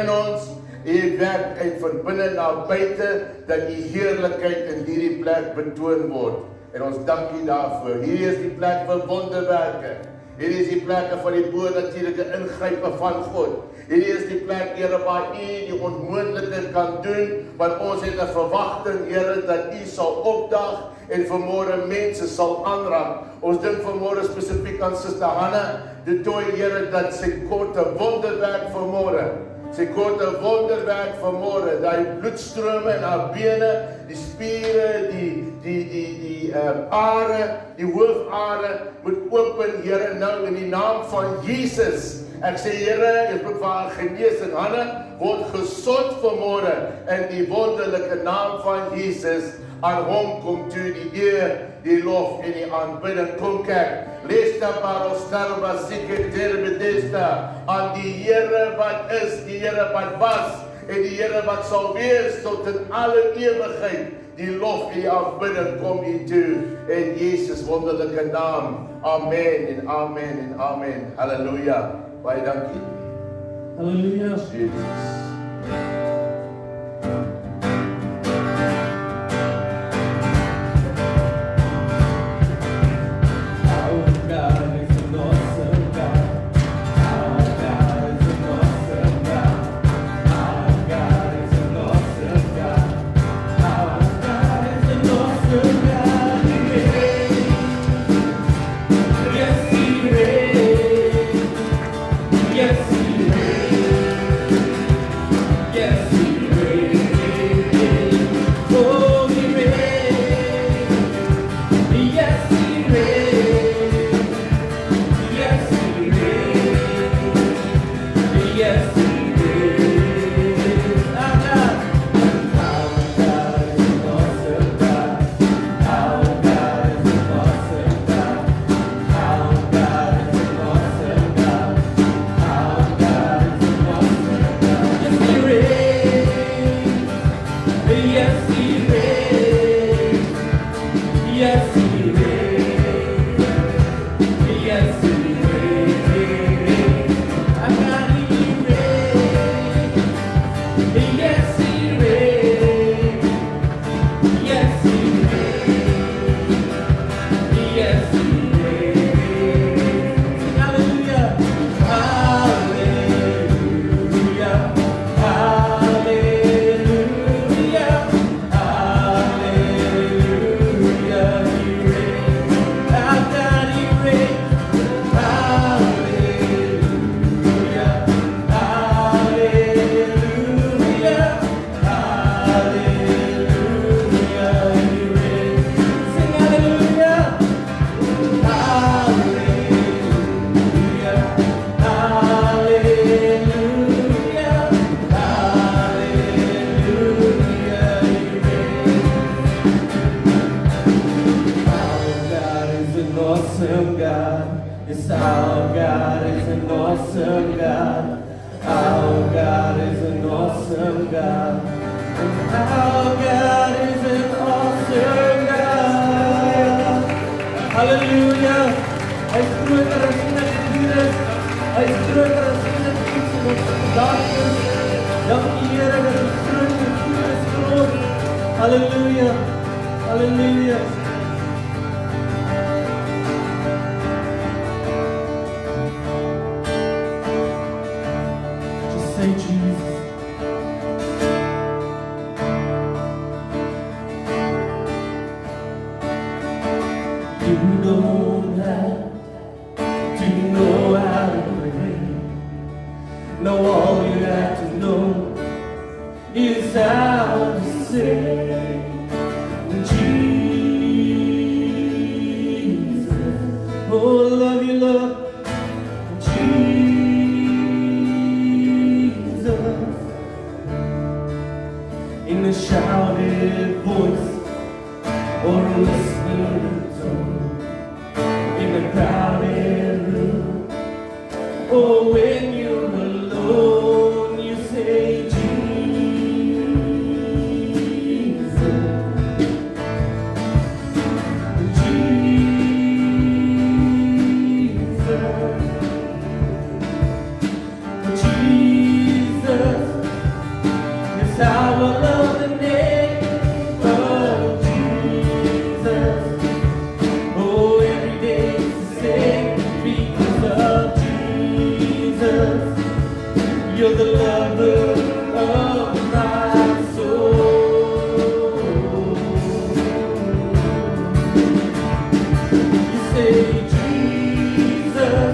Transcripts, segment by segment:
in ons. U werk uit van binne na buite, dat u heerlikheid in hierdie plek betoon word. En ons dank u daarvoor. Hierdie is die plek vir wonderwerke. Hierdie is die plek van die bo-natuurlike ingrype van God. Hierdie is die plek, Here, waar u die onmoontlike kan doen, want ons het 'n verwagting, Here, dat u sal opdag en vanmôre mense sal aanraak. Ons dink vanmôre spesifiek aan Suster Hanna, de tooi, Here, dat sy kort 'n wonderwerk vanmôre. Sy kort 'n wonderwerk vanmôre, daai bloedstrome in haar bene, die spiere, die are, die hoofare moet open, Here, nou in die naam van Jesus. Ek sê, Here, ek bid vir haar genesing. Hanna word gesond vanmôre in die wonderlike naam van Jesus. Aan hom kom toe die eer, die lof en die aanbidding. Kom kyk, lees daar parostarba sikketerbedesta aan die Here wat is, die Here wat was en die Here wat sal wees tot in alle ewigheid. Die lof en die aanbidding kom u toe in Jesus wonderlike naam. Amen en amen en amen. Halleluja. Baie dankie. Halleluja. Jesus. Jesus. lover of my soul. You say, Jesus,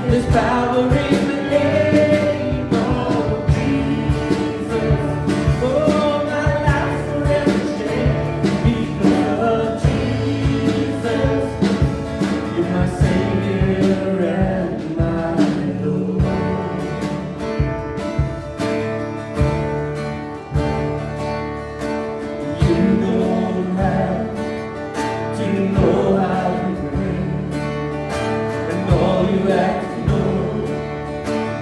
there's power in the name of Jesus. Oh, my life's forever changed because of Jesus. You're my Savior and my Lord. You don't have to know how to pray, and all you have to know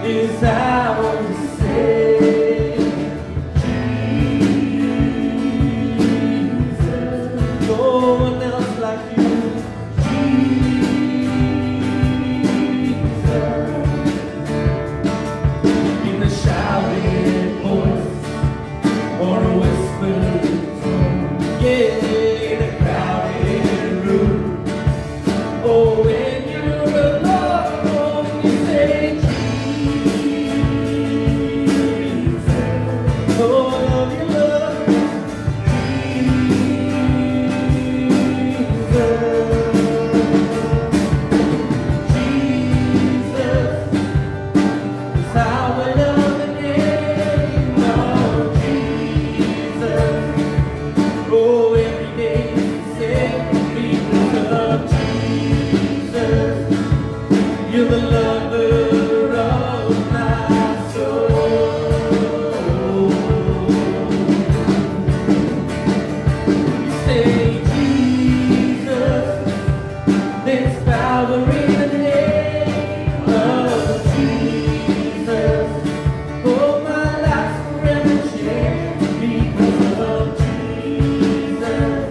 is how to say, Jesus. No one else like you, Jesus. In the shouted voice or a whispered tone, yeah, in a crowded room. Oh, when you're alone, you say, Jesus. Oh, love you, love Jesus. Is how I love the name of Jesus. Oh, every day you say, because of Jesus. You're the lover of my soul. You say, Jesus, there's power in the name of Jesus. Oh, my life's forever changed because of Jesus,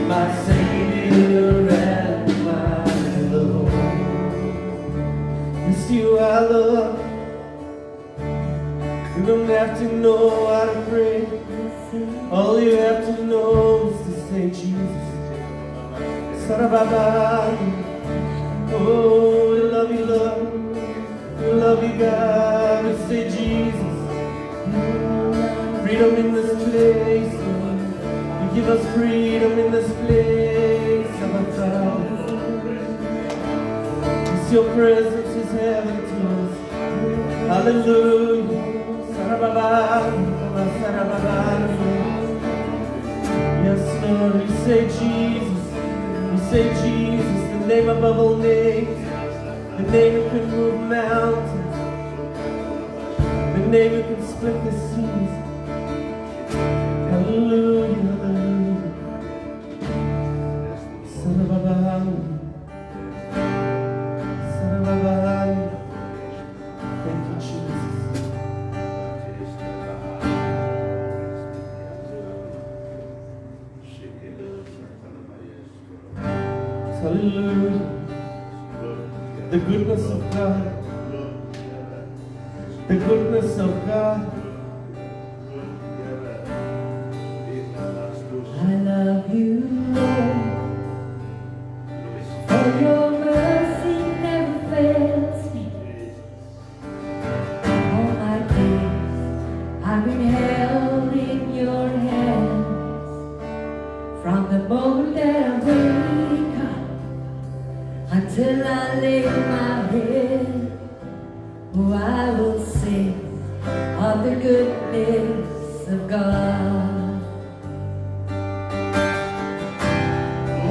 my Savior and my Lord. It's you I love. You don't have to know how to pray. All you have to know is to say, Jesus. Sarababani. Oh, we love you, Lord. We love you, God. We say, Jesus. Freedom in this place, Lord. You give us freedom in this place, our Father. It's your presence is heaven to us. Hallelujah. Sarababani, sarababani. Yes, Lord, we say Jesus. We say Jesus, the name above all names, the name that can move mountains, the name that can split the seas. Hallelujah, hallelujah. Sarababani, sarababani. Thank you, Jesus. Hallelujah. The goodness of God. The goodness of God. I love you, Lord, for your mercy never fails me. All my days I've been held in your hands. From the moment that I wake up until I lay my head, oh, I will sing of the goodness of God.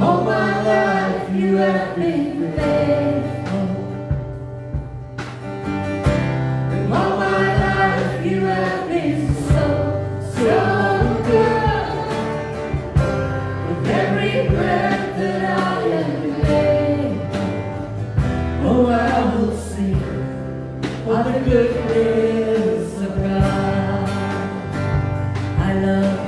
All my life you have been faithful. And all my life you have been so good. With every breath that I am able, oh, I will sing of the goodness of God. I love you.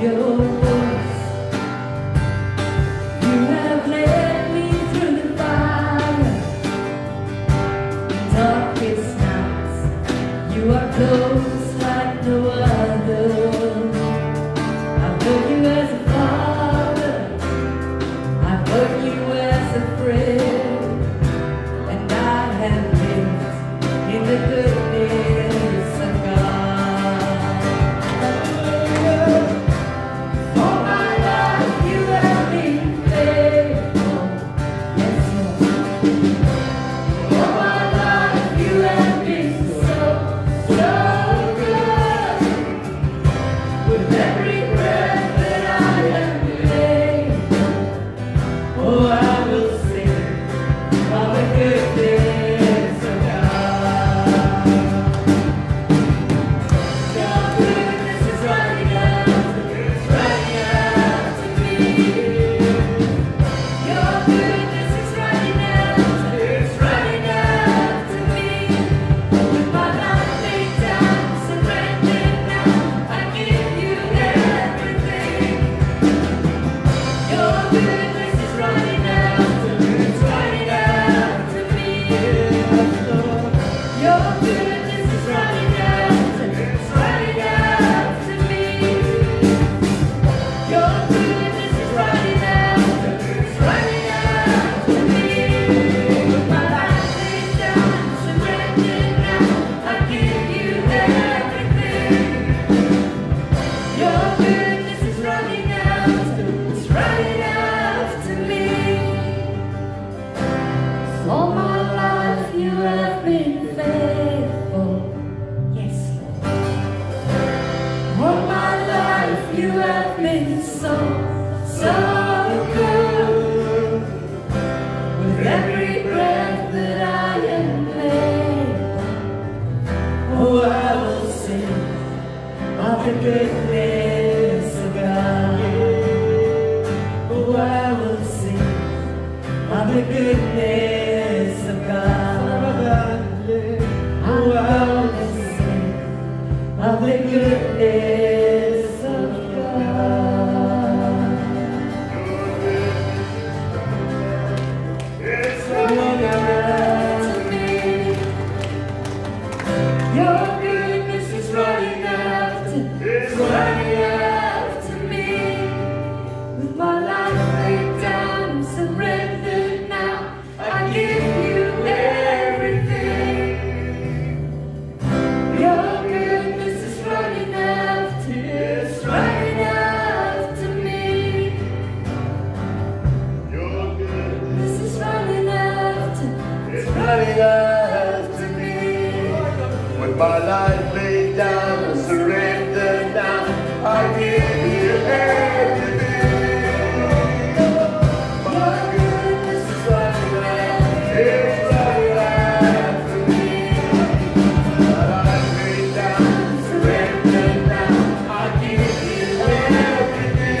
You have been so, so good. With every breath that I am able, oh, I will sing of the goodness of God. Oh, I will sing of the goodness of God. Oh, I will sing of the goodness of God. It's running after me. Your goodness is running after, it's running after me. With my life laid down and surrendered now, I give you everything. Your goodness is running after, it's running after me. Your goodness This is running after, is running after me. With my life laid down and surrendered now, I give you everything. My goodness is running after, it's running after me. My life laid down and surrendered now, I give you everything.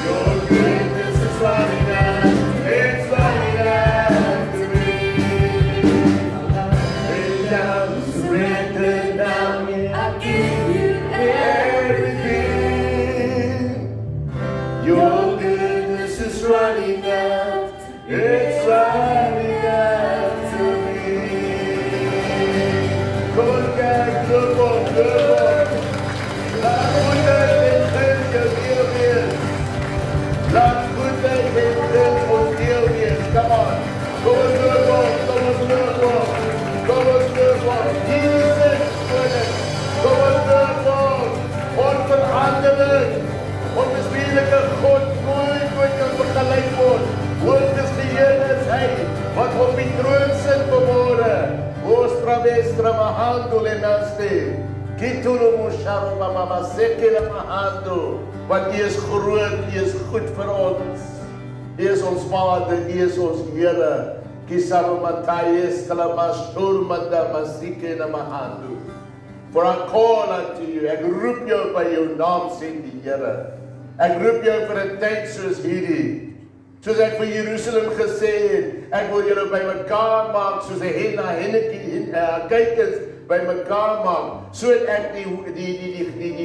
Your goodness is running after, it's running after me. Lay down, surrender now, I give you everything. Your goodness is running after, it's running after me. Kom ons kyk, loop op. Laat goedheid en guns jou deel wees. Laat goedheid en guns ons deel wees. Come on. Kom ons loop op, kom ons loop op. Kom ons loop op. Jesus koning. Kom ons loop op. Onveranderlik. Onbespielike God nooit kan vergelyk word. Woord is die Here is hy, wat op die troon sit vanmôre. Ostra vestra mahando le naste. Kitulu musharba mama sekele mahando. Want U is groot, U is goed vir ons. U is ons Vader, U is ons Here. Kisaru matayes kalamashur madamasike na mahando. For I call unto you, ek roep jou by jou naam, sê die Here. Ek roep jou vir 'n tyd soos hierdie. Soos ek vir Jerusalem gesê het, ek wil julle by mekaar maak soos 'n hen na hennetjie kykers by mekaar maak, sodat ek die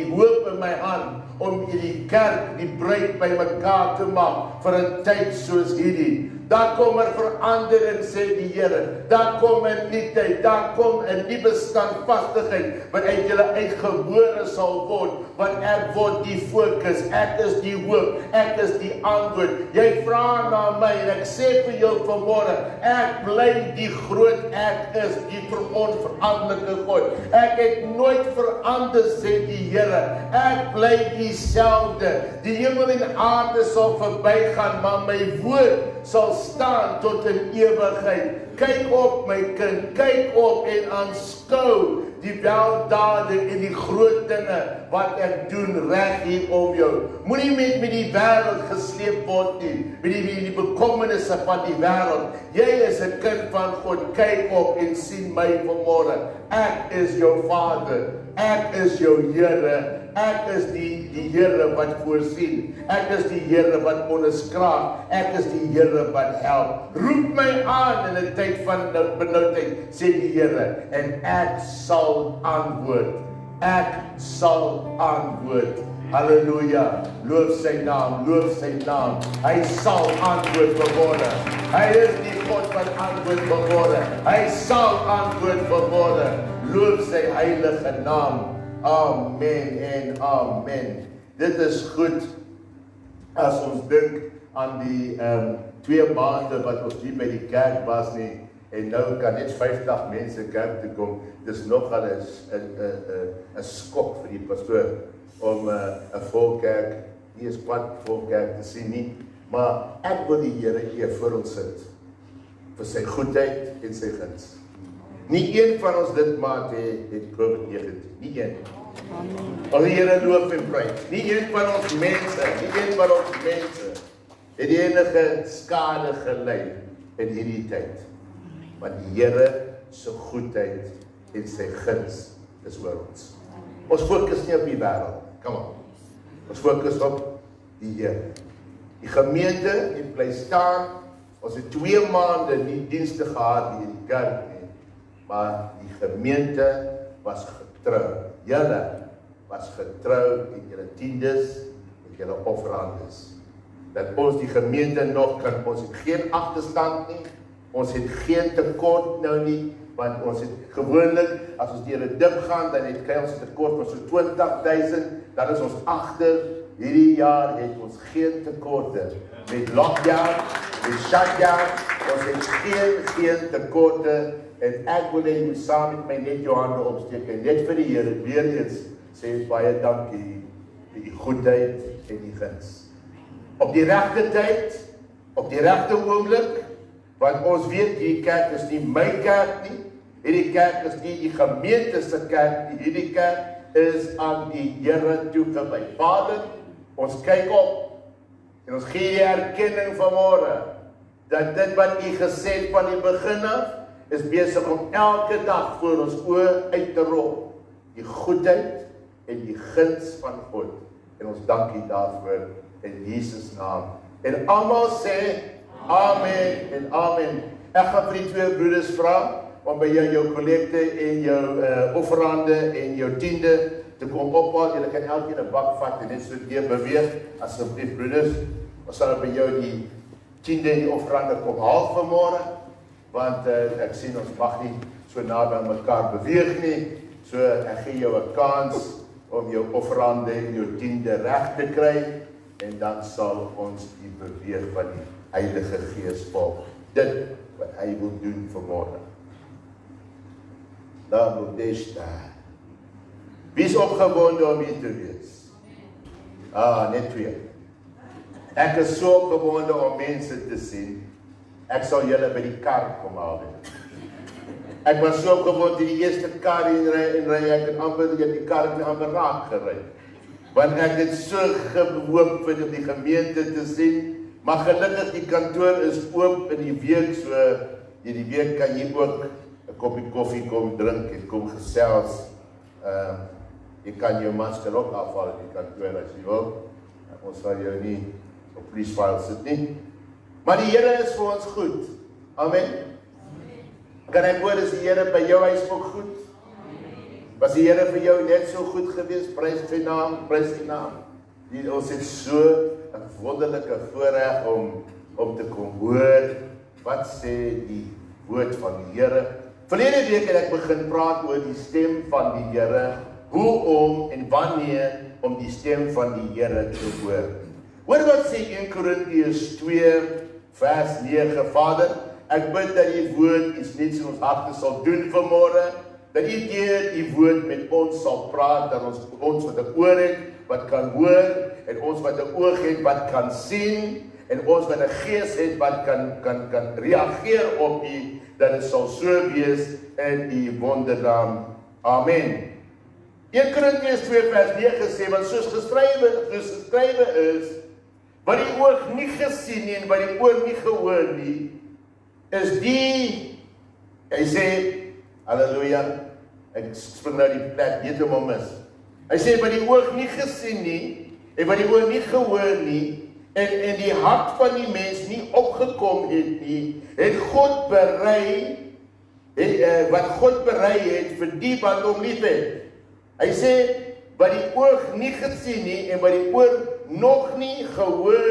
hoop in my hand om die kerk, die bruid by mekaar te maak vir 'n tyd soos hierdie. Daar kom verandering, sê die Here. Daar kom 'n nuutheid, daar kom 'n nuwe standvastigheid wat uit julle uitgebore sal word, want ek word die fokus, ek is die hoop, ek is die antwoord. Jy vra na my en ek sê vir jou vanmôre, ek bly die groot ek is, die onveranderlike God. Ek het nooit verander, sê die Here. Ek bly dieselfde. Die hemel en aarde sal verbygaan, maar my woord sal staan tot in ewigheid. Kyk op my kind, kyk op en aanskou die weldade en die groot dinge wat ek doen reg hier om jou. Moenie met die wêreld gesleep word nie, met die bekommernisse van die wêreld. Jy is 'n kind van God, kyk op en sien my vanmôre. Ek is jou Vader, ek is jou Here. Ek is die Here wat voorsien. Ek is die Here wat onderskraag. Ek is die Here wat help. Roep my aan in 'n tyd van benoudheid, sê die Here, en ek sal antwoord. Ek sal antwoord. Halleluja. Loof sy naam, loof sy naam. Hy sal antwoord vanmôre. Hy is die God wat antwoord vanmôre. Hy sal antwoord vanmôre. Loof sy heilige naam. Amen en amen. Dit is goed as ons dink aan die 2 maande wat ons hier by die kerk was nie, en nou kan net 50 mense kerk toe kom. Dis nogal 'n skok vir die pastoor om 'n vol kerk, nie 'n kwart vol kerk te sien nie, maar ek wil die Here eer voor ons sit vir sy goedheid en sy guns. Nie een van ons lidmate het COVID-19, nie een. As die Here loof en prys. Nie een van ons mense het die enige skade gelei in hierdie tyd. Want die Here se goedheid en sy guns is oor ons. Ons fokus nie op die wêreld. Kom aan. Ons fokus op die Here. Die gemeente het bly staan. Ons het 2 maande nie dienste gehad in die kerk nie. Maar die gemeente was getrou. Julle was getrou in julle tiendes en julle offerandes. Dat ons die gemeente nog kan, ons het geen agterstand nie, ons het geen tekort nou nie, want ons het gewoonlik, as ons deur 'n dip gaan, dan kry ons 'n tekort van so 20,000, dan is ons agter. Hierdie jaar het ons geen tekorte. Met lockdown, met shutdown, ons het geen tekorte, en ek wil hê jy moet saam met my net jou hande opsteek, en net vir die Here weer eens sê baie dankie vir die goedheid en die guns. Op die regte tyd, op die regte oomblik, want ons weet hierdie kerk is nie my kerk nie, hierdie kerk is nie die gemeente se kerk nie, hierdie kerk is aan die Here toegewy. Vader, ons kyk op en ons gee die erkenning vanmôre dat dit wat U gesê het van die begin af is besig om elke dag voor ons oë uit te rol. Die goedheid en die guns van God. En ons dank U daarvoor in Jesus naam. En almal sê amen en amen. Ek gaan vir die 2 broeders vra om by jou kollekte en jou offerande en jou tiende te kom ophaal. Julle kan elkeen 'n bak vat en net so deur beweeg. Asseblief broeders, ons sal by jou die tiende en die offerande kom haal vanmôre, want ek sien ons mag nie so naby aan mekaar beweeg nie. So ek gee jou 'n kans om jou offerande en jou tiende reg te kry, en dan sal ons die beweeg van die Heilige Gees volg. Dit wat hy wil doen vanmôre. La modesta. Wie is opgewonde om hier te wees? Net 2. Ek is so opgewonde om mense te sien. Ek sal julle by die kar kom haal. Ek was so opgewonde in die eerste kar en ry ek het amper die kar het amper raak gery. Want ek het so gehoop vir die gemeente te sien, maar gelukkig die kantoor is oop in die week, so in die week kan jy ook 'n koppie koffie kom drink en kom gesels. Jy kan jou masker ook afhaal in die kantoor as jy wil. Ons sal jou nie op police file sit nie. Maar die Here is vir ons goed. Amen. Kan ek hoor, is die Here by jou huis ook goed? Was die Here vir jou net so goed gewees? Prys sy naam, prys sy naam. Ons het so 'n wonderlike voorreg om te kom hoor wat sê die woord van die Here. Verlede week het ek begin praat oor die stem van die Here, hoe om en wanneer om die stem van die Here te hoor. Hoor wat sê 1 Korintiërs 2 vers 9, Vader, ek bid dat die woord iets niets in ons harte sal doen vanmôre, dat U deur die woord met ons sal praat, dat ons wat 'n oor het, wat kan hoor, en ons wat 'n oog het, wat kan sien, en ons wat 'n gees het, wat kan reageer op U, dat dit sal so wees in U wondernaam. Amen. 1 Korintiërs 2 vers 9 sê, want soos geskrywe is, wat die oog nie gesien nie en wat die oor nie gehoor nie, is die, hy sê, halleluja, ek spring nou die plek, weet hom mis. Hy sê, wat die oog nie gesien nie, en wat die oor nie gehoor nie, en die hart van die mens nie opgekom het nie, het God berei, wat God berei het vir die wat hom lief het. Hy sê, wat die oog nie gesien nie, en wat die oor nog nie gehoor,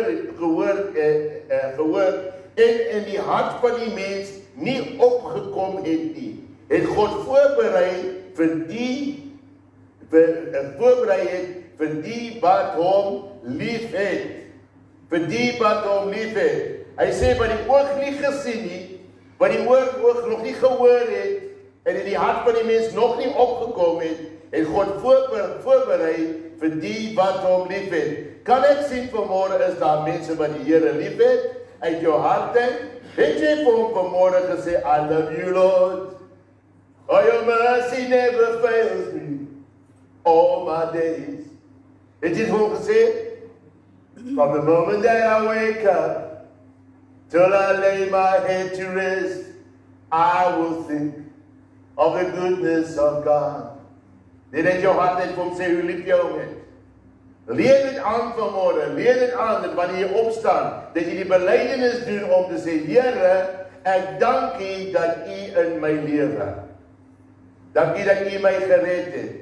en die hart van die mens nie opgekom het nie, het God voorberei vir die wat hom lief het. Vir die wat hom lief het. Hy sê, wat die oog nie gesien nie, wat die oog nog nie gehoor het, en in die hart van die mens nog nie opgekom het, en God voorberei vir die wat hom lief het. Kan ek sien vanmôre is daar mense wat die Here lief het, uit jou hart het jy vir hom vanmôre gesê, I love you Lord, oh your mercy never fails me, all my days. Het jy gewoon gesê? From the moment that I wake up till I lay my head to rest, I will think of the goodness of God. Dit het jou hart net vir hom sê, hoe lief jy hom het. Leer dit aan vanmorgen, leer dit aan, dat wanneer jy opstaan, dat jy die belydenis doen om te sê, Here, ek dank U dat U in my lewe. Dank U dat U my gered het.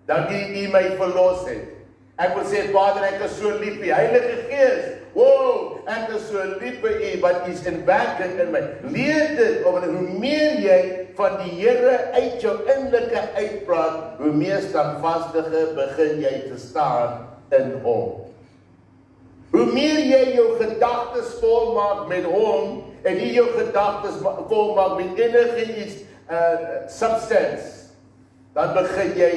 Dank U U my verlos het. Ek wil sê, Vader, ek is so lief vir U. Heilige Gees, wow, ek is so lief vir U, wat U is in werking in my. Leer dit, omdat hoe meer jy van die Here uit jou innerlike uitpraat, hoe meer standvastige begin jy te staan in Hom. Hoe meer jy jou gedagtes volmaak met Hom, en nie jou gedagtes volmaak met enige iets, substance, dan begin jy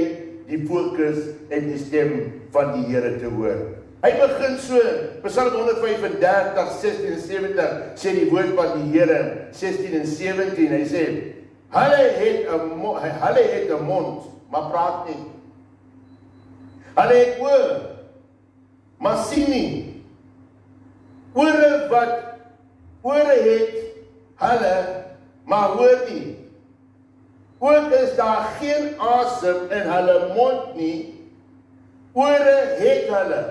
die fokus en die stem van die Here te hoor. Hy begin so, Psalm 135, 16 en 70, sê die woord van die Here, 16 en 17, hy sê, hulle het 'n mond, maar praat nie. Hulle het oor, maar sien nie. Ore het hulle, maar hoor nie. Ook is daar geen asem in hulle mond nie. Ore het hulle,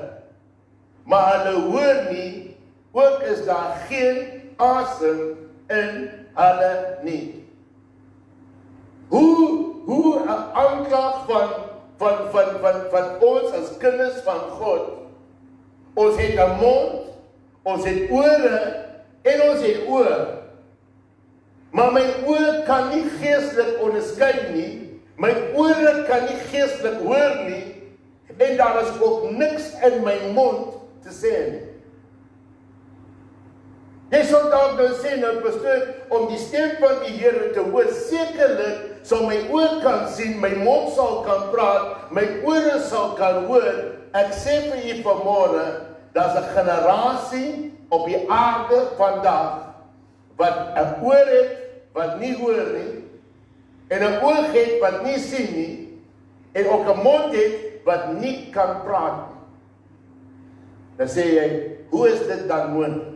maar hulle hoor nie. Ook is daar geen asem in hulle nie. Hoe 'n aanklag van ons as kinders van God. Ons het 'n mond, ons het ore en ons het oë. Maar my oë kan nie geestelik onderskei nie, my ore kan nie geestelik hoor nie, en daar is ook niks in my mond te sê nie. Jy sal dalk nou sê, nou pastoor, om die stem van die Here te hoor, sekerlik sal my oë kan sien, my mond sal kan praat, my ore sal kan hoor. Ek sê vir u vanmôre, daar's 'n generasie op die aarde vandag, wat 'n oor het, wat nie hoor nie, en 'n oog het, wat nie sien nie, en ook 'n mond het, wat nie kan praat nie. Dan sê jy, hoe is dit dan moontlik?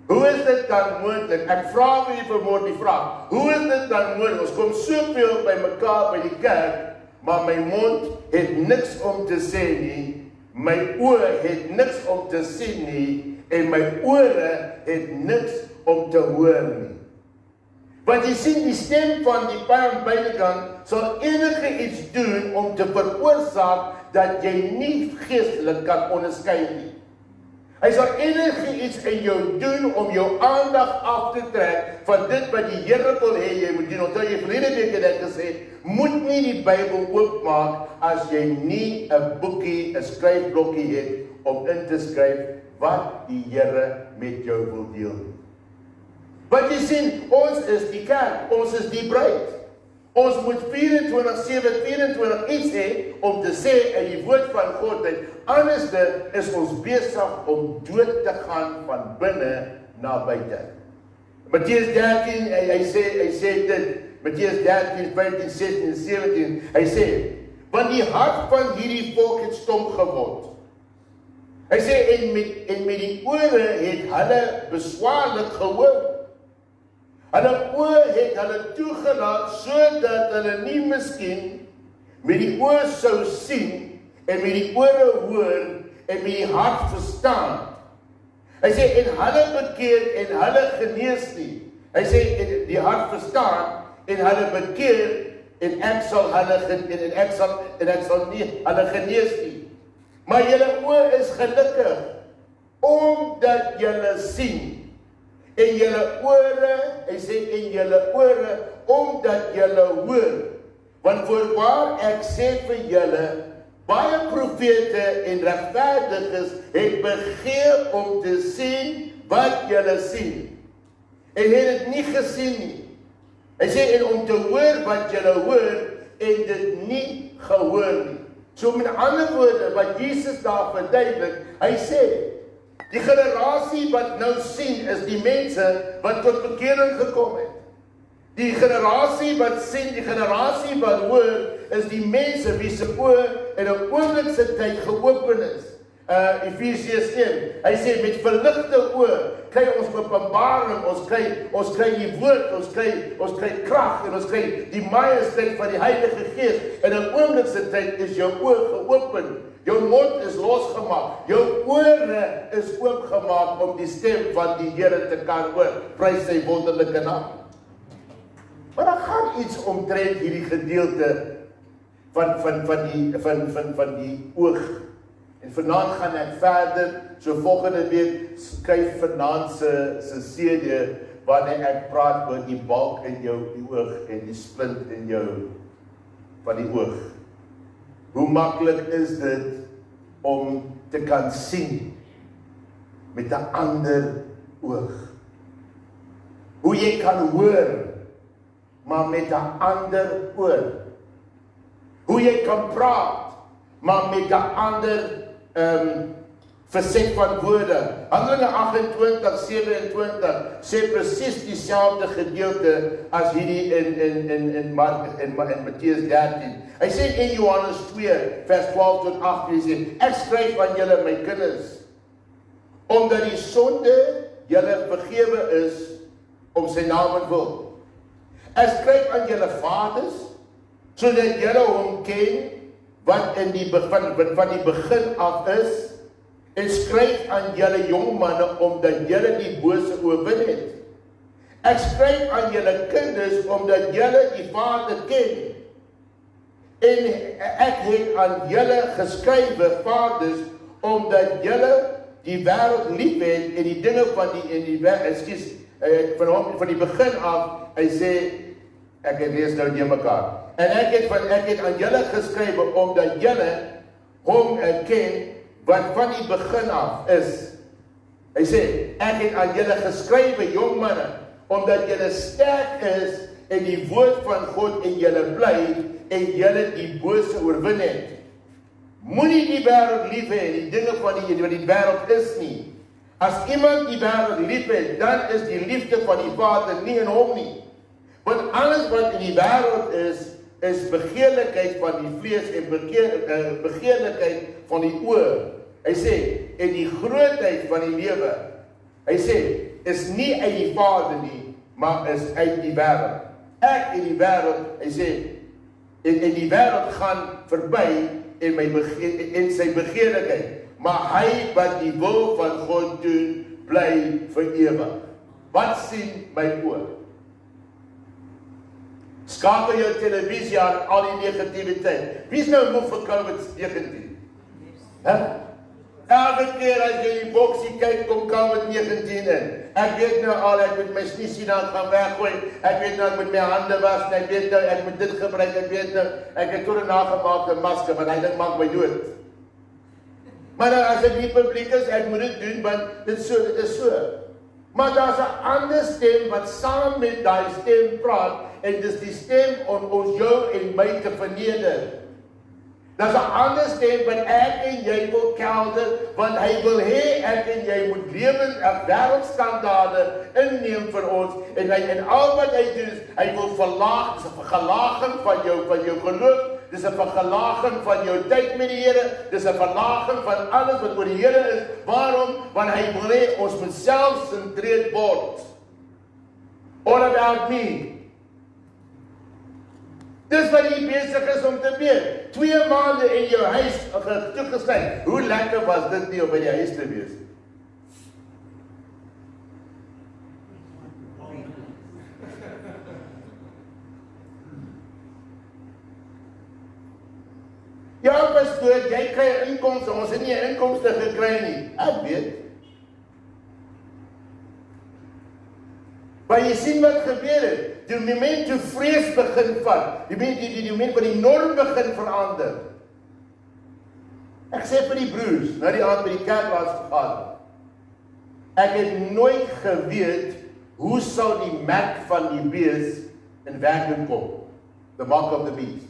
Hoe is dit dan moontlik? Ek vra vir u vanmôre die vraag, hoe is dit dan moontlik? Ons kom soveel by mekaar by die kerk, maar my mond het niks om te sê nie, my oë het niks om te sien nie, en my ore het niks om te hoor nie. Want jy sien, die stem van die vyand buitekant sal enige iets doen om te veroorsaak dat jy nie geestelik kan onderskei nie. Hy sal enige iets in jou doen om jou aandag af te trek van dit wat die Here wil hê jy moet doen. Onthou jy verlede week het ek gesê, moet nie die Bybel oopmaak as jy nie 'n boekie, 'n skryfblokkie het om in te skryf wat die Here met jou wil deel. Want jy sien, ons is die kerk, ons is die bruid. Ons moet 24/7 iets hê om te sê in die woord van God, en anderste is ons besig om dood te gaan van binne na buite. Matteus 13, hy sê dit, Matteus 13, 15, 16 en 17, hy sê, want die hart van hierdie volk het stom geword. Hy sê, en met die ore het hulle beswaarlik gehoor. Hulle oë het hulle toegelaat, sodat hulle nie miskien met die oë sou sien, en met die ore hoor, en met die hart verstaan. Hy sê, en hulle bekeer, en hulle genees nie. Hy sê, en die hart verstaan, en hulle bekeer, en ek sal nie hulle genees nie. Maar julle oë is gelukkig, omdat julle sien. En julle ore, hy sê, en julle ore, omdat julle hoor. Want voorwaar ek sê vir julle, baie profete en regverdiges het begeer om te sien wat julle sien, en het dit nie gesien nie. Hy sê, en om te hoor wat julle hoor, en dit nie gehoor nie. So met ander woorde, wat Jesus daar verduidelik, hy sê, die generasie wat nou sien, is die mense wat tot bekering gekom het. Die generasie wat sien, die generasie wat hoor, is die mense wie se oë in 'n oomblik se tyd geopen is. Efesiërs 1, hy sê met verligte oë kry ons openbaring, ons kry die woord, ons kry krag en ons kry die majesteit van die Heilige Gees. In 'n oomblik se tyd is jou oë geopen. Jou mond is losgemaak. Jou ore is oopgemaak om die stem van die Here te kan hoor. Prys sy wonderlike naam. Maar daar gaan iets omtrent hierdie gedeelte van die oog. En vanaand gaan ek verder, so volgende week skryf vanaand se CD wanneer ek praat oor die balk in jou oog en die splint in jou van die oog. Hoe maklik is dit om te kan sien met 'n ander oog? Hoe jy kan hoor, maar met 'n ander oor. Hoe jy kan praat, maar met 'n ander verset van woorde. Handelinge 28:27 sê presies dieselfde gedeelte as hierdie in Matteus 13. Hy sê in Johannes 2 vers 12 tot 18, hy sê, ek skryf aan julle my kinders, omdat die sonde julle vergewe is om sy naam wil. Ek skryf aan julle vaders, sodat julle hom ken, wat in die van die begin af is, en skryf aan julle jong manne, omdat julle die bose oorwin het. Ek skryf aan julle kinders, omdat julle die Vader ken. En ek het aan julle geskrywe, vaders, omdat julle die wêreld lief het, en die dinge van van die begin af, hy sê, ek het lees nou die mekaar. En ek het aan julle geskrywe, omdat julle hom ken, wat van die begin af is. Hy sê, ek het aan julle geskrywe, jong manne, omdat julle sterk is, en die woord van God in julle bly, en julle die bose oorwin het. Moenie die wêreld lief hê, die dinge van wat die wêreld is nie. As iemand die wêreld lief het, dan is die liefde van die Vader nie in hom nie. Want alles wat in die wêreld is begeerlikheid van die vlees en begeerlikheid van die oë. Hy sê, en die grootheid van die lewe, hy sê, is nie uit die Vader nie, maar is uit die wêreld. Ek in die wêreld, hy sê, en die wêreld gaan verby en sy begeerlikheid, maar hy wat die wil van God doen, bly vir ewig. Wat sien my oë? Skakel jou televisie aan al die negativiteit. Wie is nou moeg vir COVID-19? Elke keer as jy die boksie kyk, kom COVID-19 in. Ek weet nou al, ek moet my sniesie dan gaan weggooi, ek weet nou, ek moet my hande was, ek weet nou, ek moet dit gebruik, ek weet nou, ek het tot 'n nagemaakte masker, want hy ding maak my dood. Maar nou, as ek nie publiek is, ek moet dit doen, want dit is so. Maar daar's 'n ander stem wat saam met daai stem praat, en dis die stem om ons jou en my te verneder. Daar's 'n ander stem wat ek en jy wil kelder, want hy wil hê ek en jy moet wêreldstandaarde inneem vir ons, en al wat hy doen is, hy wil verlaag, dis 'n vergelaging van jou geloof, dis 'n vergelaging van jou tyd met die Here, dis 'n verlaging van alles wat oor die Here is. Waarom? Want hy wil hê ons moet selfsentreerd word. All about me. Dis wat jy besig is om te weet. 2 maande in jou huis toegesluit. Hoe lekker was dit nie om by die huis te wees? Ja, pastoor, jy kry inkomste, ons het nie inkomste gekry nie. Ek weet. Maar jy sien wat gebeur het. Die moment toe vrees begin vat, die moment waar die norm begin verander. Ek sê vir die broers, nou die aand by die kerk laat gegaan, ek het nooit geweet, hoe sal die merk van die bees in werking kom? The mark of the beast.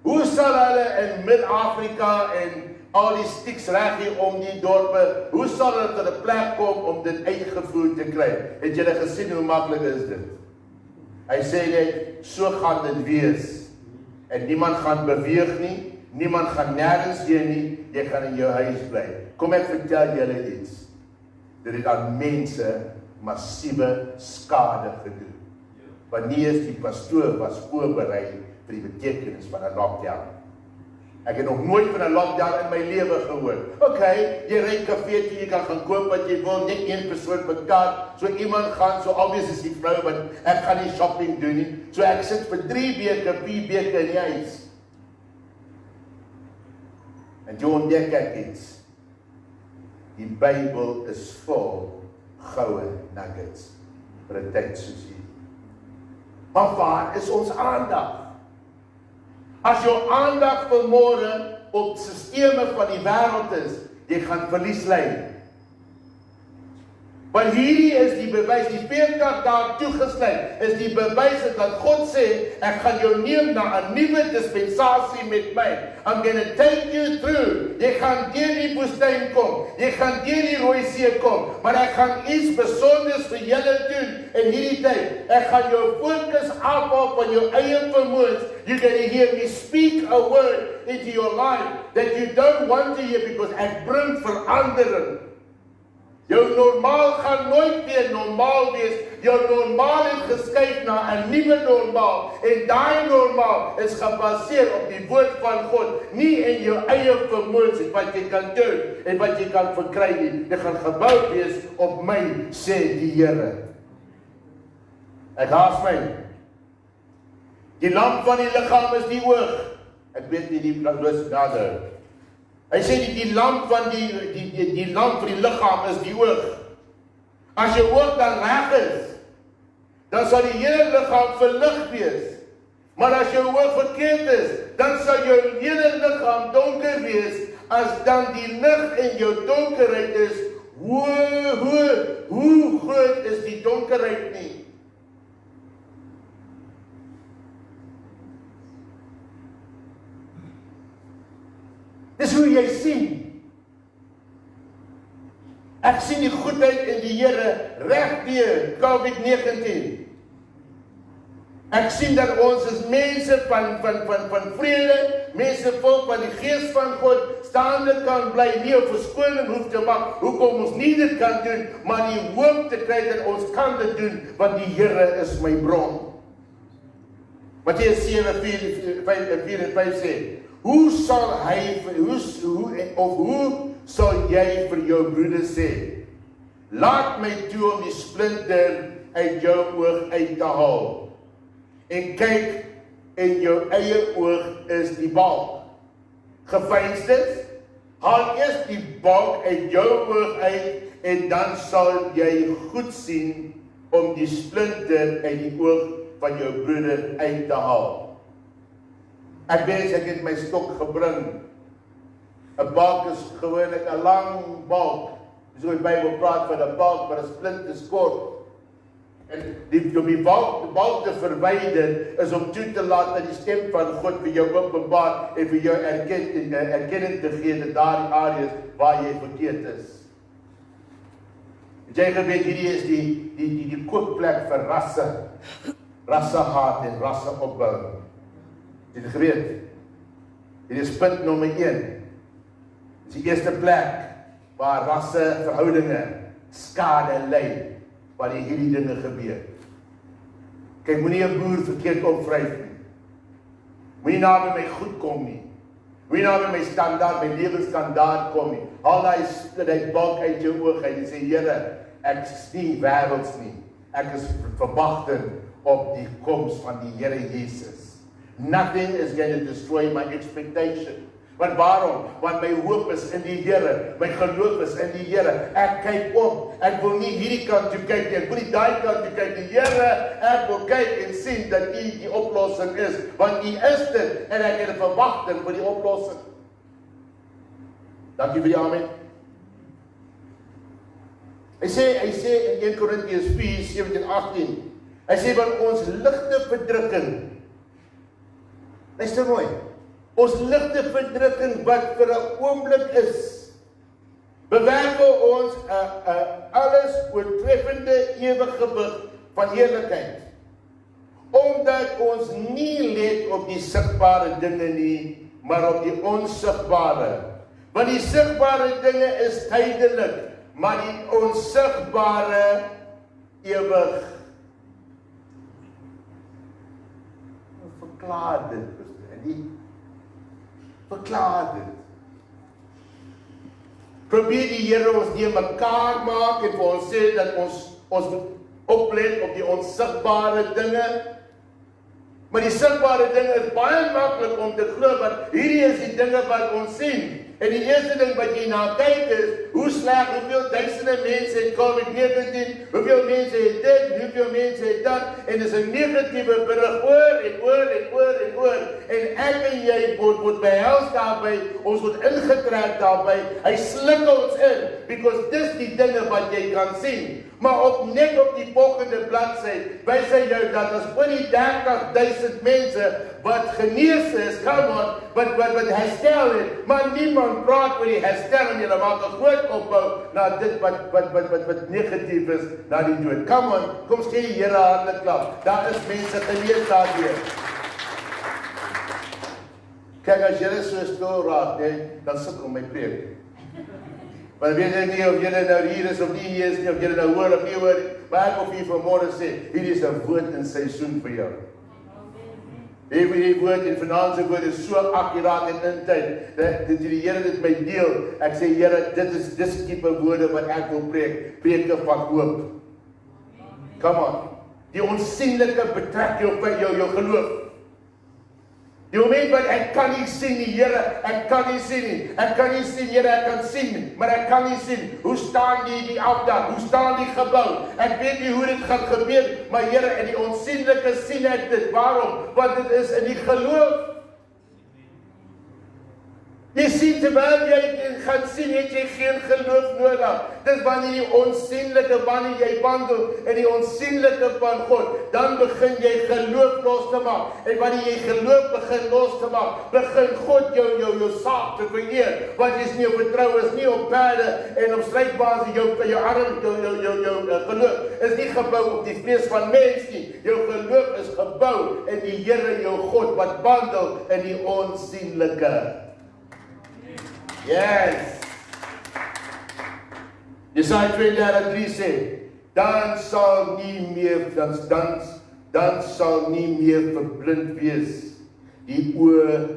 Hoe sal hulle in Mid-Afrika en al die stiks reg hier om die dorpe, hoe sal hulle tot 'n plek kom om dit uitgevoer te kry? Het julle gesien hoe maklik is dit? Hy sê net, so gaan dit wees. En niemand gaan beweeg nie, niemand gaan nergens heen nie, jy gaan in jou huis bly. Kom ek vertel julle iets. Dit het aan mense massiewe skade gedoen. Wanneer die pastoor was voorberei vir die betekenis van 'n lockdown. Ek het nog nooit van 'n lockdown in my lewe gehoor. Okay, jy ry kafee toe, jy kan gaan koop wat jy wil, net een persoon per kaart. So iemand gaan, so obvious is die vrou, want ek gaan nie shopping doen nie. So ek sit vir 3 weke, 4 weke in die huis. En toe ontdek ek iets. Die Bybel is vol goue nuggets vir 'n tyd soos hierdie. Maar waar is ons aandag? As jou aandag vanmôre op sisteme van die wêreld is, jy gaan verlies ly. Want hierdie is die bewys, die 40 dae toegesluit, is die bewys dat God sê, ek gaan jou neem na 'n nuwe dispensasie met my. I'm gonna take you through. Jy gaan deur die woestyn kom, jy gaan deur die Rooi See kom, maar ek gaan iets besonders vir julle doen in hierdie tyd. Ek gaan jou fokus afhaal van jou eie vermoëns. You're gonna hear me speak a word into your life that you don't want to hear, because ek bring verandering. Jou normaal gaan nooit weer normaal wees. Jou normaal het geskuif na 'n nuwe normaal. En daai normaal is gebaseer op die woord van God, nie in jou eie vermoëns wat jy kan doen en wat jy kan verkry nie. Dit gaan gebou wees op my, sê die Here. Ek haas my. Die lamp van die liggaam is die oog. Ek weet nie die lus nader. Hy sê die lamp van die lamp van die liggaam is die oog. As jou oog dan reg is, dan sal die hele liggaam verlig wees. Maar as jou oog verkeerd is, dan sal jou hele liggaam donker wees, as dan die lig in jou donkerheid is. Hoe groot is die donkerheid nie? Dis hoe jy sien. Ek sien die goedheid in die Here reg deur COVID-19. Ek sien dat ons is mense van vrede, mense vol van die gees van God, staande kan bly, nie 'n verskoning hoef te maak, hoekom ons nie dit kan doen, maar die hoop te kry dat ons kan dit doen, want die Here is my bron. Matteus 7:4-5 sê, Hoe sal jy vir jou broeder sê, laat my toe om die splinter uit jou oog uit te haal, en kyk, in jou eie oog is die balk. Geveinstes, haal eers die balk uit jou oog uit, en dan sal jy goed sien om die splinter uit die oog van jou broeder uit te haal. Ek weet, ek het my stok gebring. 'n balk is gewoonlik 'n lang balk. So die Bybel praat van 'n balk, maar 'n splint is kort. En om die balk te verwyder, is om toe te laat dat die stem van God vir jou openbaar en vir jou erkenning te gee dat daardie areas waar jy verkeerd is. Het jy geweet, hierdie is die kookplek vir rassehaat en rasseopbou. Het jy geweet? Dit is punt nommer 1. Dit is die eerste plek waar rasseverhoudinge skade ly, waar hierdie dinge gebeur. Kyk, moenie 'n boer verkeerd opvryf nie. Moenie naby my goed kom nie. Moenie naby my standaard, my lewensstandaard kom nie. Haal daai balk uit jou oog uit en sê, Here, ek is nie wêrelds nie. Ek is verwagting op die koms van die Here Jesus. Nothing is going to destroy my expectation. Want waarom? Want my hoop is in die Here. My geloof is in die Here. Ek kyk op. Ek wil nie hierdie kant toe kyk nie. Ek wil nie daai kant toe kyk nie. Here, ek wil kyk en sien dat U die oplossing is. Want U is dit en ek het 'n verwagting vir die oplossing. Dankie vir die amen. Hy sê in 1 Korintiërs 4:17-18. Hy sê want ons ligte verdrukking. Luister mooi. Ons ligte verdrukking wat vir 'n oomblik is, bewerk vir ons 'n alles oortreffende ewige gewig van heerlikheid. Omdat ons nie let op die sigbare dinge nie, maar op die onsigbare. Want die sigbare dinge is tydelik, maar die onsigbare ewig. Verklaar dit, Pastoor. Verklaar dit. Probeer die Here ons nie mekaar maak en vir ons sê dat ons moet oplet op die onsigbare dinge. Maar die sigbare dinge is baie maklik om te glo, want hierdie is die dinge wat ons sien. En die eerste ding wat jy na kyk is, hoe sleg, hoeveel duisende mense het COVID-19, hoeveel mense het dit, hoeveel mense het dat, en dis 'n negatiewe berig oor en oor en oor en oor. En ek en jy word behels daarby, ons word ingetrek daarby, hy sluk ons in, because dis die dinge wat jy kan sien. Maar net op die volgende bladsy wys hy jou dat as oor die 30.000 mense wat genees is, come on, wat herstel het, maar niemand praat oor die herstel en julle maak 'n groot opbou na dit wat negatief is, na die dood. Come on, kom gee die Here 'n hande klap. Daar is mense genees daardeur. Kyk, as julle so stil raak, dan sukkel my preek. Maar weet jy nie of julle nou hier is of nie hier is nie, of julle nou hoor of nie hoor, maar ek wil vir vanmôre sê, hierdie is 'n woord in seisoen vir jou. Hierdie woord en vanaand se woord is so akkuraat en in tyd, dat die Here dit my deel. Ek sê, Here, dit is dis tipe woorde wat ek wil preek, preke van hoop. Come on, die onsienlike betrek jou geloof. Die moment wat ek kan nie sien nie, Here, ek kan nie sien nie. Ek kan nie sien, Here, ek kan sien, maar ek kan nie sien. Hoe staan die afdak? Hoe staan die gebou? Ek weet nie hoe dit gaan gebeur, maar Here, in die onsienlike sien ek dit. Waarom? Want dit is in die geloof. Jy sien, terwyl jy gaan sien, het jy geen geloof nodig. Dis wanneer die onsienlike, wanneer jy wandel in die onsienlike van God, dan begin jy geloof los te maak. En wanneer jy geloof begin los te maak, begin God jou saak te vereer. Want jy is nie op vertrou, is nie op perde en op strykbaans, jou arm, jou geloof is nie gebou op die vlees van mens nie. Jou geloof is gebou in die Here jou God, wat wandel in die onsienlike. Yes. Jesaja 32:3 sê, dan sal nie meer verblind wees die oë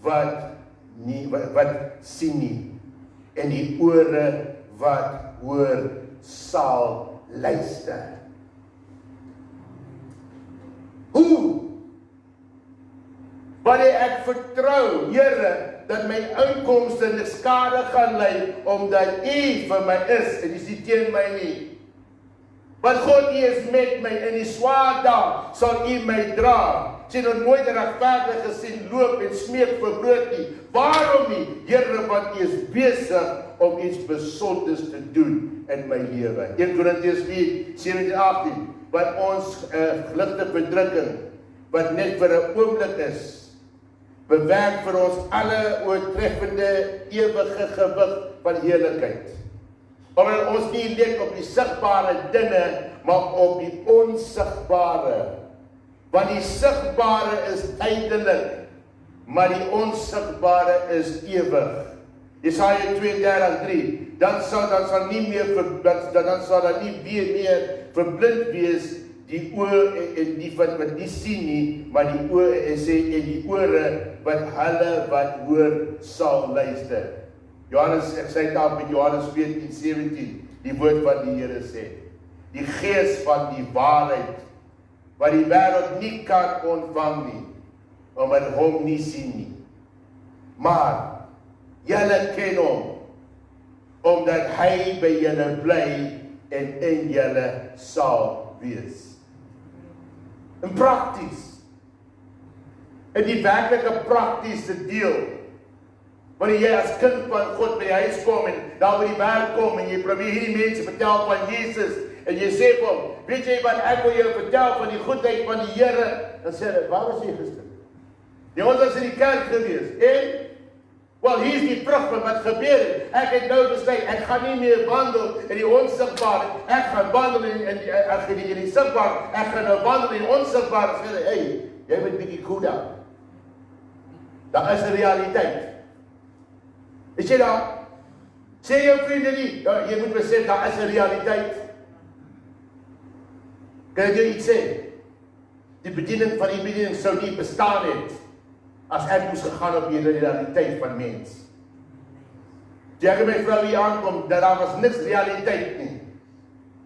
wat sien nie, en die ore wat hoor sal luister. Hoe? Wanneer ek vertrou, Here, dat my uitkomste niks skade gaan lei, omdat U vir my is, en U is nie teen my nie. Want God, U is met my, in die swaar dae sal U my dra. Ek het nog nooit 'n regverdige gesien loop en smeek vir brood nie. Waarom nie? Here, want U is besig om iets besonders te doen in my lewe. 1 Korintiërs 4:17-18, wat ons ligte verdrukking, wat net vir 'n oomblik is, bewerk vir ons alle oortreffende ewige gewig van heerlikheid. Omdat ons nie let op die sigbare dinge, maar op die onsigbare. Want die sigbare is tydelik, maar die onsigbare is ewig. Jesaja 32:3, dan sal daar nie meer verblind wees die oë en die wat nie sien nie, maar die oë en sê en die ore wat hulle wat hoor sal luister. Johannes, ek sê daar met Johannes 14:17, die woord wat die Here sê. Die gees van die waarheid, wat die wêreld nie kan ontvang nie, omdat hom nie sien nie. Maar julle ken hom, omdat hy by julle bly en in julle sal wees. En prakties. En die werklike praktiese deel. Wanneer jy as kind van God by die huis kom en daar by die werk kom en jy probeer hierdie mense vertel van Jesus en jy sê vir hom, weet jy wat, ek wil jou vertel van die goedheid van die Here, dan sê hy, waar was jy gister? Jy ons was in die kerk gewees en Wel, hier is die vrug van wat gebeur het. Ek het nou besluit, ek gaan nie meer wandel in die onsigbare. Ek gaan wandel in die sigbare. Ek gaan nou wandel in die onsigbare. Sê, hey, jy moet bietjie cool down. Daar is 'n realiteit. Is jy daar? Sê jou vriende nie, ja, jy moet besef, daar is 'n realiteit. Kan ek jou iets sê? Die bediening van die bediening sou nie bestaan het as ek moes gegaan op die realiteit van mens. Toe ek en my vrou hier aankom, daar was niks realiteit nie.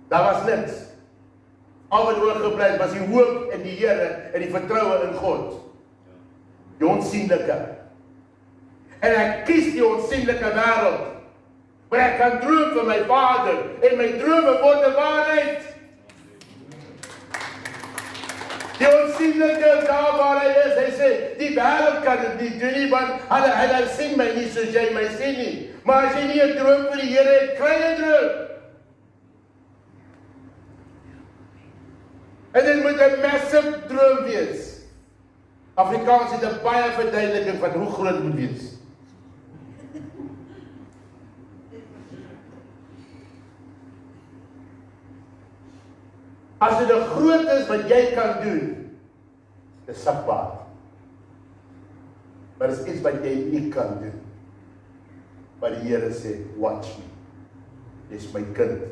Daar was niks. Al wat oorgebly was die hoop in die Here en die vertroue in God. Die onsienlike. En ek kies die onsienlike wêreld. Maar ek kan droom van my Vader en my drome word 'n waarheid. Die onsienlike daar waar hy is, hy sê, die wêreld kan dit nie doen nie, want hulle sien my nie soos jy my sien nie. Maar as jy nie 'n droom vir die Here het, kry jy 'n droom. En dit moet 'n massive droom wees. Afrikaans het 'n baie verduideliking van hoe groot moet wees. As dit 'n groot is wat jy kan doen, dis sakbaar. Maar dis iets wat jy nie kan doen. Maar die Here sê, watch me. Dis my kind.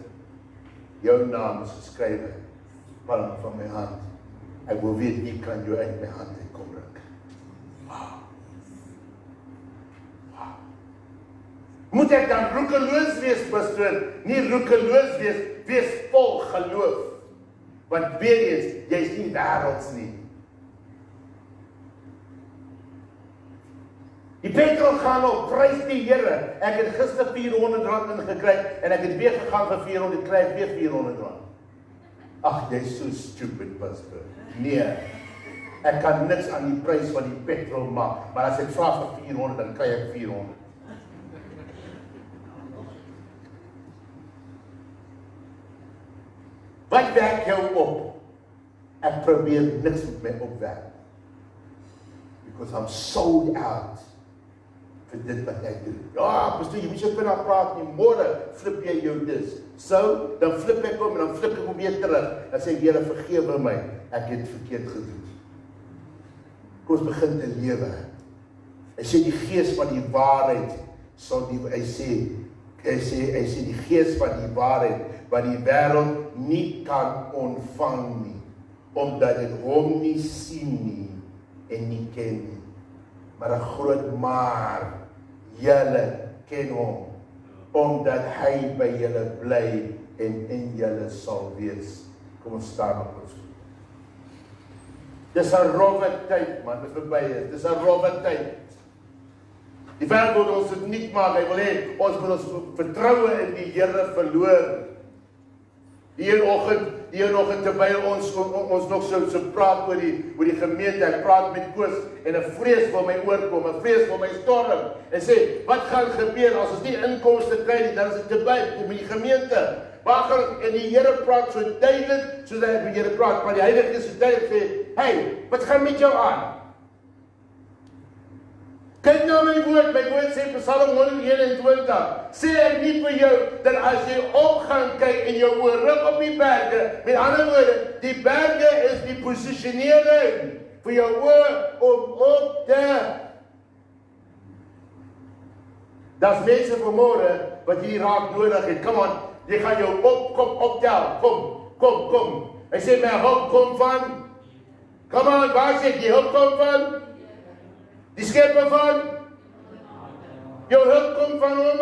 Jou naam is geskrywe, palm van my hand. Ek wil weet, wie kan jou uit my hand uitkom ruk. Wow. Wow. Moet ek dan roekeloos wees, pastoor? Nie roekeloos wees vol geloof. Want weer eens, jy is nie wêrelds nie. Die petrol gaan op, prys die Here. Ek het gister R400 ingekry en ek het weer gegaan vir 400, kry ek weer R400. Ag, jy is so stupid, pastoor. Nee, ek kan niks aan die prys van die petrol maak, maar as ek vra vir 400, dan kry ek 400. Wat werk jou op? Ek probeer niks met my opwerk. Because I'm sold out vir dit wat ek doen. Ja, pastoor, jy moet so vinnig praat nie, môre flip jy jou dis. So, dan flip ek hom en dan flip ek hom weer terug. Dan sê ek, Here, vergewe my, ek het verkeerd gedoen. Kom ons begin te lewe. Hy sê die gees van die waarheid sal die, hy sê die gees van die waarheid wat die wêreld nie kan ontvang nie, omdat dit hom nie sien nie en nie ken nie. Maar 'n groot maar, julle ken hom, omdat hy by julle bly en in julle sal wees. Kom ons staan op ons. Dis 'n rowwe tyd, man, dit verby is. Dis 'n rowwe tyd. Die wêreld wil ons dit nie maak, hy wil hê ons moet ons vertroue in die Here verloor. Die een oggend terwyl ons nog so praat oor die gemeente, ek praat met Koos en 'n vrees wil my oorkom, 'n vrees wil my storm en sê, wat gaan gebeur as ons nie inkomste kry nie, dan is dit te baie met die gemeente. En die Here praat so duidelik, soos hy met die Here praat, maar die Heilige Gees so duidelik sê, hey, wat gaan met jou aan? Kyk nou my woord sê Psalm 121, sê ek nie vir jou, dat as jy op gaan kyk en jou oor rig op die berge, met ander woorde, die berge is die posisionering vir jou oor om op te. Daar's mense vanmôre wat hier raak nodig het, come on, jy gaan jou kom optel, kom. Hy sê my hulp kom van, come on, waar sê die hulp kom van? Die skepper van? Jou hulp kom van hom.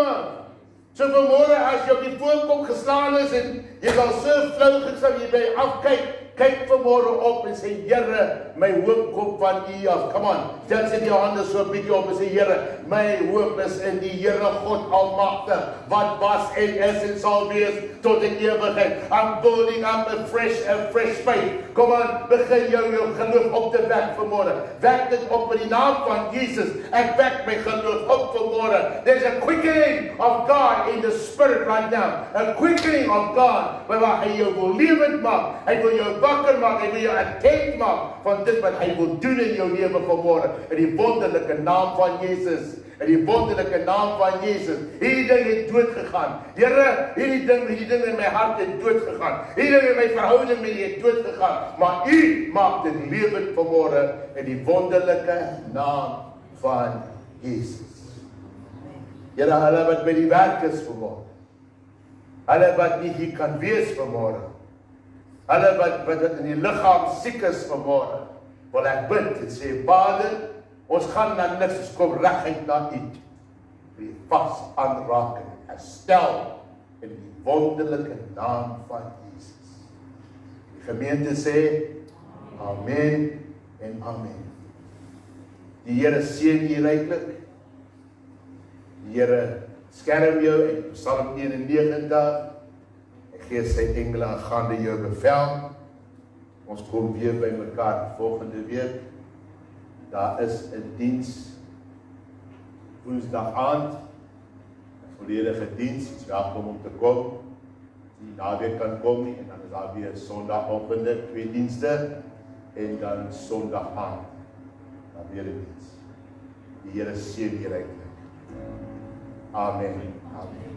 So vanmôre as jy op die voorkop geslaan is en jy sal so flou gesal jy by afkyk, kyk vanmôre op en sê, Here, my hoop kom van U af. Come on, dan sit jou hande so 'n bietjie op en sê, Here, my hoop is in die Here God Almagtig, wat was en is en sal wees tot in ewigheid. I'm building up a fresh faith. Kom aan, begin jou geloof op te wek vanmôre. Wek dit op in die naam van Jesus. Ek wek my geloof op vanmôre. There's a quickening of God in the spirit right now. A quickening of God, waar hy jou wil lewend maak. Hy wil jou wakker maak, hy wil jou attent maak van dit wat hy wil doen in jou lewe vanmôre. In die wonderlike naam van Jesus. In die wonderlike naam van Jesus. Hierdie ding het dood gegaan. Here, hierdie ding in my hart het dood gegaan. Hierdie ding in my verhouding met U het dood gegaan. Maar U maak dit lewend vanmôre in die wonderlike naam van Jesus. Here, hulle wat by die werk is vanmôre. Hulle wat nie hier kan wees vanmôre. Hulle wat in die liggaam siek is vanmôre. Wil ek bid en sê, Vader, ons gaan na niks, ons kom reguit na U. Vir die vas aanraking, herstel in die wonderlike naam van Jesus. Die gemeente sê, Amen en Amen. Die Here seën u ryklik. Die Here skerm jou en Psalm 91. Hy gee sy engele aangaande jou bevel. Ons kom weer by mekaar volgende week. Daar is 'n diens Woensdag aand, 'n volledige diens. Jy is welkom om te kom. Die naweek kan kom nie en dan is daar weer Sondagoggend 2 dienste en dan Sondag aand. Dan weer 'n diens. Die Here seën u ryklik. Amen. Amen.